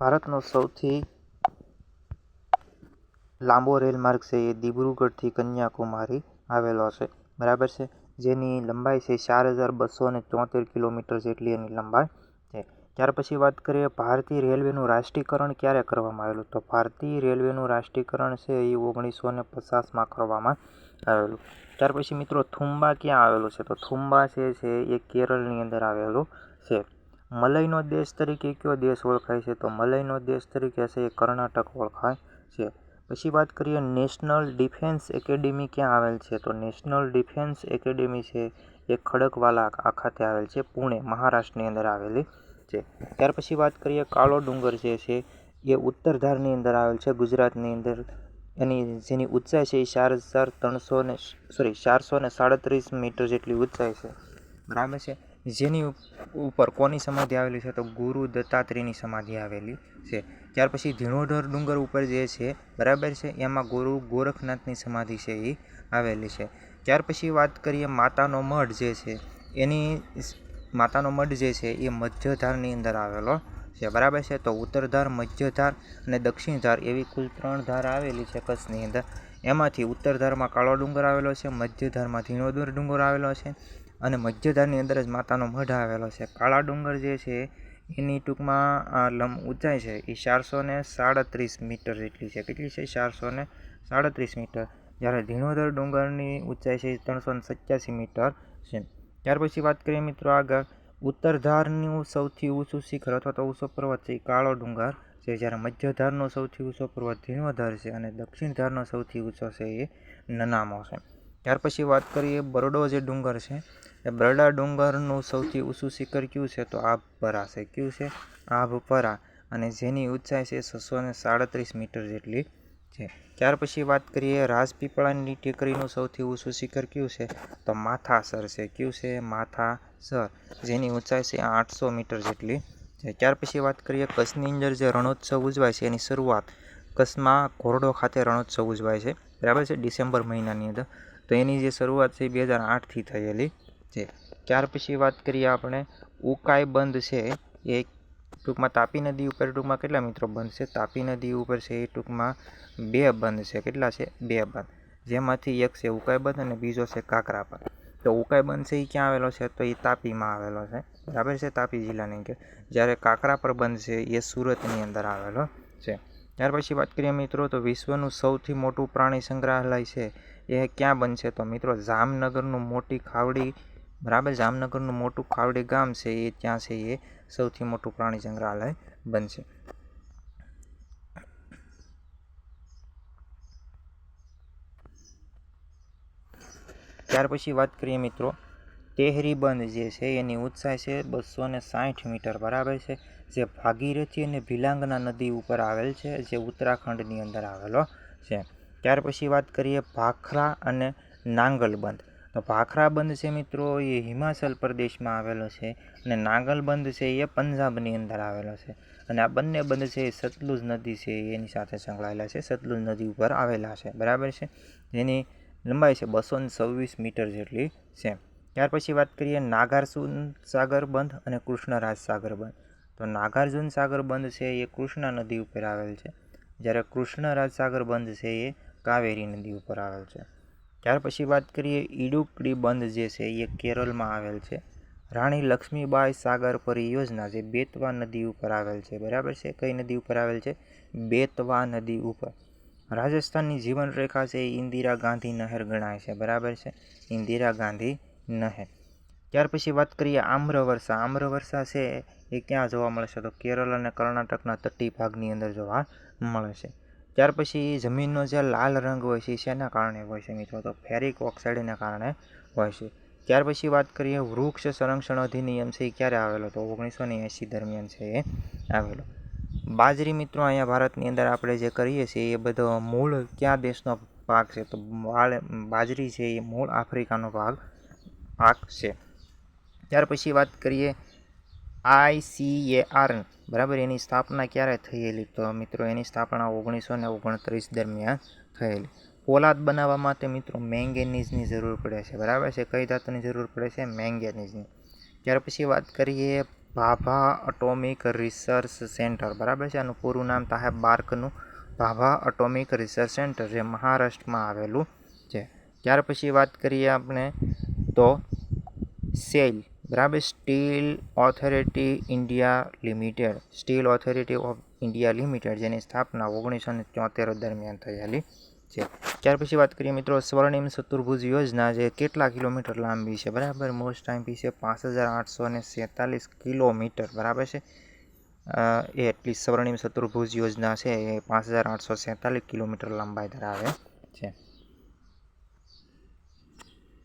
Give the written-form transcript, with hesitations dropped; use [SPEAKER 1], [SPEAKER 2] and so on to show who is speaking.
[SPEAKER 1] ભારતનો સૌથી લાંબો રેલ માર્ગ છે એ દિબ્રુગઢથી કન્યાકુમારી આવેલો છે, બરાબર છે, જેની લંબાઈ છે 4273 કિલોમીટર જેટલી એની લંબાઈ છે. ત્યાર પછી વાત કરીએ ભારતીય રેલવેનું રાષ્ટ્રીયકરણ ક્યારે કરવામાં આવેલું, તો ભારતીય રેલવેનું રાષ્ટ્રીયકરણ છે એ 1950માં કરવામાં આવેલું. ત્યાર પછી મિત્રો થુંબા ક્યાં આવેલું છે, તો થુંબા છે એ કેરળની અંદર આવેલું છે. મલયનો દેશ તરીકે કયો દેશ ઓળખાય છે, તો મલયનો દેશ તરીકે છે એ કર્ણાટક ઓળખાય છે. પછી વાત કરીએ નેશનલ ડિફેન્સ એકેડેમી ક્યાં આવેલ છે, તો નેશનલ ડિફેન્સ એકેડેમી છે એ ખડકવાલા ખાતે આવેલ છે, પુણે મહારાષ્ટ્રની અંદર આવેલી છે. ત્યાર પછી વાત કરીએ કાળો ડુંગર જે છે એ ઉત્તરધારની અંદર આવેલ છે ગુજરાતની અંદર, જેની ઊંચાઈ છે એ 437 મીટર જેટલી ઊંચાઈ છે, બરાબર છે. જેની ઉપર કોની સમાધિ આવેલી છે, તો ગુરુ દત્તાત્રેયની સમાધિ આવેલી છે. ત્યાર પછી ધીણોધર ડુંગર ઉપર જે છે, બરાબર છે, એમાં ગુરુ ગોરખનાથની સમાધિ છે એ આવેલી છે. ત્યાર પછી વાત કરીએ માતાનો મઢ જે છે, એની માતાનો મઢ જે છે એ મધ્યધારની અંદર આવેલો છે, બરાબર છે. તો ઉત્તરધાર, મધ્યધાર અને દક્ષિણધાર એવી કુલ 3 ધાર આવેલી છે કચ્છની અંદર. એમાંથી ઉત્તરધારમાં કાળો ડુંગર આવેલો છે, મધ્યધારમાં ધીણોધર ડુંગર આવેલો છે અને મધ્યધારની અંદર જ માતાનો મઢ આવેલો છે. કાળા ડુંગર જે છે એની ટૂંકમાં ઊંચાઈ છે એ 437 મીટર જેટલી છે. કેટલી છે? 437 મીટર. જ્યારે ધીણોધર ડુંગરની ઊંચાઈ છે 387 મીટર છે. ત્યાર પછી વાત કરીએ મિત્રો આગળ, ઉત્તરધારનું સૌથી ઊંચું શિખર અથવા તો ઊંચો પર્વત છે એ કાળો ડુંગર છે, જ્યારે મધ્યધારનો સૌથી ઊંચો પર્વત ધીણોધર છે અને દક્ષિણધારનો સૌથી ઊંચો છે એ નનામો છે. ત્યાર પછી વાત કરીએ બરડો જે ડુંગર છે એ બરડા ડુંગરનું સૌથી ઊંચું શિખર કયું છે, તો આભપરા છે. કયું છે? આભપરા, અને જેની ઊંચાઈ છે 637 મીટર જેટલી છે. ત્યાર પછી વાત કરીએ રાજપીપળાની ટેકરીનું સૌથી ઊંચું શિખર કયું છે, તો માથાસર છે. કયું છે? માથાસર, જેની ઊંચાઈ છે 800 મીટર જેટલી છે. ત્યાર પછી વાત કરીએ કચ્છની અંદર જે રણોત્સવ ઉજવાય છે એની શરૂઆત કચ્છમાં ઘોરડો ખાતે રણોત્સવ ઉજવાય છે, બરાબર છે, ડિસેમ્બર મહિનાની અંદર. તો એની જે શરૂઆત છે 2008થી થયેલી છે. ત્યાર પછી વાત કરીએ આપણે ઉકાઈ બંધ છે એ ટૂંકમાં તાપી નદી ઉપર ટૂંકમાં કેટલા મિત્રો બંધ છે, તાપી નદી ઉપર છે એ ટૂંકમાં 2 બંધ છે. કેટલા છે? 2 બંધ, જેમાંથી એક છે ઉકાઈ બંધ અને બીજો છે કાકરા બંધ. તો ઉકાઈ બંધ છે એ ક્યાં આવેલો છે, તો એ તાપીમાં આવેલો છે, બરાબર છે, તાપી જિલ્લાની અંદર. જ્યારે કાકરા પર બંધ છે એ સુરતની અંદર આવેલો છે. ત્યાર પછી વાત કરીએ મિત્રો તો વિશ્વનું સૌથી મોટું પ્રાણી સંગ્રહાલય છે એ ક્યાં બનશે, તો મિત્રો જામનગરનું મોટી ખાવડી, બરાબર, જામનગરનું મોટું ખાવડી ગામ છે એ ત્યાં છે એ સૌથી મોટું પ્રાણી સંગ્રહાલય બનશે. ત્યાર પછી વાત કરીએ મિત્રો તેહરી બંધ જે છે એની ઊંચાઈ છે 260 મીટર, બરાબર છે, જે ભાગીરથી અને ભીલાંગના નદી ઉપર આવેલ છે, જે ઉત્તરાખંડની અંદર આવેલો છે. ત્યાર પછી વાત કરીએ ભાખરા અને નાંગલ બંધ. તો ભાખરા બંધ છે મિત્રો એ હિમાચલ પ્રદેશમાં આવેલો છે અને નાંગલ બંધ છે એ પંજાબની અંદર આવેલો છે. અને આ બંને બંધ છે એ સતલુજ નદી છે એની સાથે સંકળાયેલા છે, સતલુજ નદી ઉપર આવેલા છે, બરાબર છે, જેની લંબાઈ છે 226 મીટર જેટલી છે. ત્યાર પછી વાત કરીએ નાગાર્જુન સાગર બંધ અને કૃષ્ણરાજ સાગર બંધ. તો નાગાર્જુન સાગર બંધ છે એ કૃષ્ણા નદી ઉપર આવેલ છે, જ્યારે કૃષ્ણરાજ સાગર બંધ છે એ કાવેરી નદી ઉપર આવેલ છે. ત્યાર પછી વાત કરીએ ઇડુક્કડી બંધ જે છે એ કેરળમાં આવેલ છે. રાણી લક્ષ્મીબાઈ સાગર પરિયોજના જે બેતવા નદી ઉપર આવેલ છે, બરાબર છે. કઈ નદી ઉપર આવેલ છે? બેતવા નદી ઉપર. રાજસ્થાનની જીવનરેખા છે એ ઇન્દિરા ગાંધી નહેર ગણાય છે, બરાબર છે, ઇન્દિરા ગાંધી નહેર. ત્યાર પછી વાત કરીએ આમ્રવર્ષા. આમ્રવર્ષા છે એ ક્યાં જોવા મળે છે, તો કેરળ અને કર્ણાટકના તટીય ભાગની અંદર જોવા મળે છે. ત્યાર પછી જમીનનો જે લાલ રંગ હોય છે એ શેના કારણે હોય છે મિત્રો, તો ફેરિક ઓક્સાઇડના કારણે હોય છે. ત્યાર પછી વાત કરીએ વૃક્ષ સંરક્ષણ અધિનિયમ છે એ ક્યારે આવેલો, તો 1980 દરમિયાન છે એ આવેલો. બાજરી મિત્રો અહીંયા ભારતની અંદર આપણે જે કરીએ છીએ એ બધો મૂળ કયા દેશનો પાક છે, તો બાજરી છે એ મૂળ આફ્રિકાનો પાક છે. ત્યાર પછી વાત કરીએ ICAR, બરાબર, એની સ્થાપના ક્યારે થયેલી, તો મિત્રો એની સ્થાપના 1929 દરમિયાન થયેલી. પોલાદ બનાવવા માટે મિત્રો મેંગેનીઝની જરૂર પડે છે, બરાબર છે. કઈ ધાતુની જરૂર પડે છે? મેંગેનીઝની. ત્યાર પછી વાત કરીએ ભાભા એટોમિક રિસર્ચ સેન્ટર, બરાબર છે. આનું પૂરું નામ થાય બાર્કનું ભાભા એટોમિક રિસર્ચ સેન્ટર, જે મહારાષ્ટ્રમાં આવેલું છે. ત્યાર પછી વાત કરીએ આપણે તો સેલ, બરાબર, steel authority India limited, steel authority of India limited, જેની સ્થાપના 1973 દરમિયાન થયેલી છે. ત્યાર પછી વાત કરીએ મિત્રો સ્વર્ણિમ ચતુર્ભુજ યોજના, જે કેટલા કિલોમીટર લાંબી છે, બરાબર, મોસ્ટ લાંબી છે 5847 કિલોમીટર, બરાબર છે. એ એટલી સ્વર્ણિમ ચતુર્ભુજ યોજના છે એ 5847 કિલોમીટર લંબાઈ ધરાવે છે.